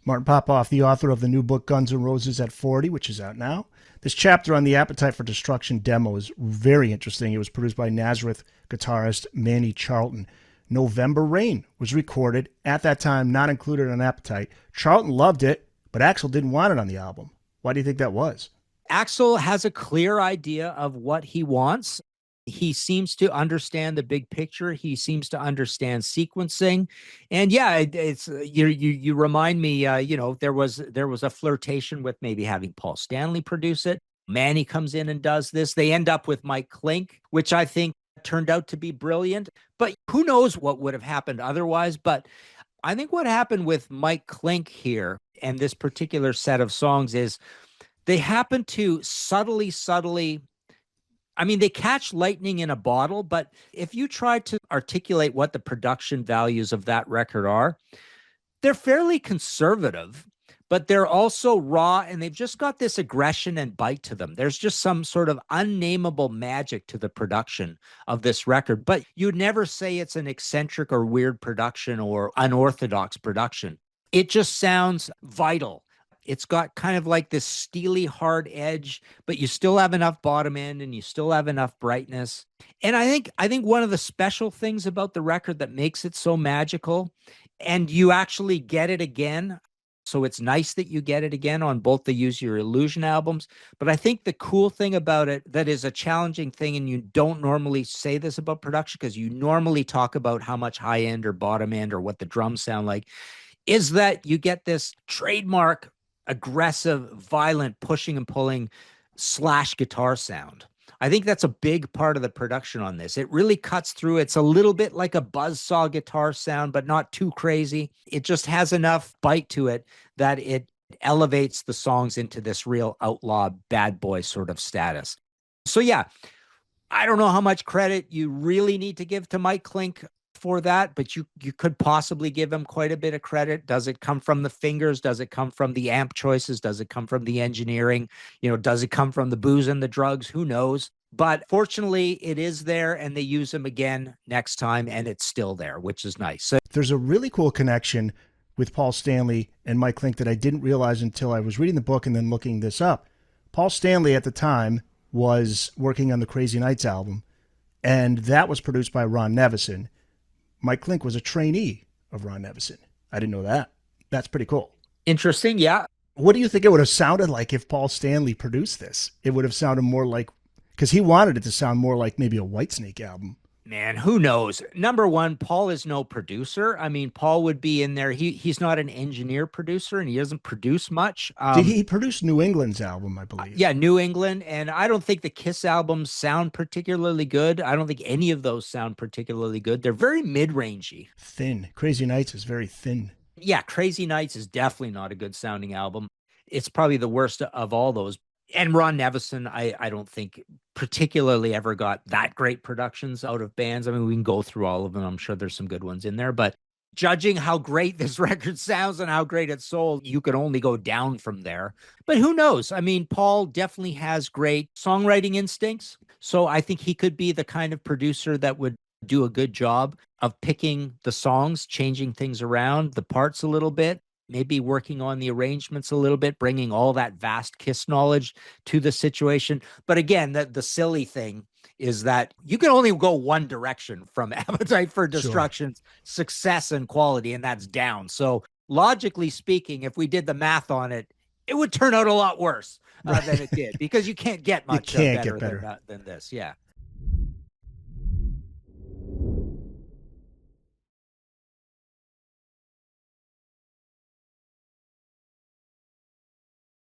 Martin Popoff, the author of the new book Guns N' Roses at 40, which is out now. This chapter on the Appetite for Destruction demo is very interesting. It was produced by Nazareth guitarist Manny Charlton. November Rain was recorded at that time, not included on Appetite. Charlton loved it, but Axl didn't want it on the album. Why do you think that was? Axl has a clear idea of what he wants. He seems to understand the big picture. He seems to understand sequencing, and yeah, it's you remind me. There was a flirtation with maybe having Paul Stanley produce it. Manny comes in and does this. They end up with Mike Clink, which I think turned out to be brilliant. But who knows what would have happened otherwise? But I think what happened with Mike Clink here and this particular set of songs is they happen to subtly they catch lightning in a bottle, but if you try to articulate what the production values of that record are, they're fairly conservative, but they're also raw, and they've just got this aggression and bite to them. There's just some sort of unnameable magic to the production of this record, but you'd never say it's an eccentric or weird production or unorthodox production. It just sounds vital. It's got kind of like this steely hard edge, but you still have enough bottom end and you still have enough brightness. And I think one of the special things about the record that makes it so magical, and you actually get it again. So it's nice that you get it again on both the Use Your Illusion albums. But I think the cool thing about it that is a challenging thing, and you don't normally say this about production because you normally talk about how much high end or bottom end or what the drums sound like, is that you get this trademark aggressive, violent, pushing and pulling slash guitar sound. I think that's a big part of the production on this. It really cuts through. It's a little bit like a buzzsaw guitar sound, but not too crazy. It just has enough bite to it that it elevates the songs into this real outlaw bad boy sort of status. So yeah, I don't know how much credit you really need to give to Mike Clink for that, but you could possibly give him quite a bit of credit. Does it come from the fingers? Does it come from the amp choices? Does it come from the engineering? Does it come from the booze and the drugs? Who knows? But fortunately, it is there, and they use him again next time, and it's still there, which is nice. So there's a really cool connection with Paul Stanley and Mike Clink that I didn't realize until I was reading the book and then looking this up. Paul Stanley at the time was working on the Crazy Nights album, and that was produced by Ron Nevison. Mike Clink was a trainee of Ron Nevison. I didn't know that. That's pretty cool. Interesting, yeah. What do you think it would have sounded like if Paul Stanley produced this? It would have sounded more like, because he wanted it to sound more like maybe a Whitesnake album. Man, who knows? Number one, Paul is no producer. I mean, Paul would be in there. He's not an engineer producer, and he doesn't produce much. Did he produce New England's album, I believe? Yeah, New England. And I don't think the KISS albums sound particularly good. I don't think any of those sound particularly good. They're very mid-rangey. Thin. Crazy Nights is very thin. Yeah, Crazy Nights is definitely not a good sounding album. It's probably the worst of all those. And Ron Nevison, I don't think particularly ever got that great productions out of bands. I mean, we can go through all of them. I'm sure there's some good ones in there, but judging how great this record sounds and how great it's sold, you can only go down from there. But who knows? I mean, Paul definitely has great songwriting instincts. So I think he could be the kind of producer that would do a good job of picking the songs, changing things around, the parts a little bit, maybe working on the arrangements a little bit, bringing all that vast KISS knowledge to the situation. But again, the silly thing is that you can only go one direction from Appetite for Destruction's success and quality, and that's down. So logically speaking, if we did the math on it, it would turn out a lot worse than it did, because you can't get much better than this. Yeah.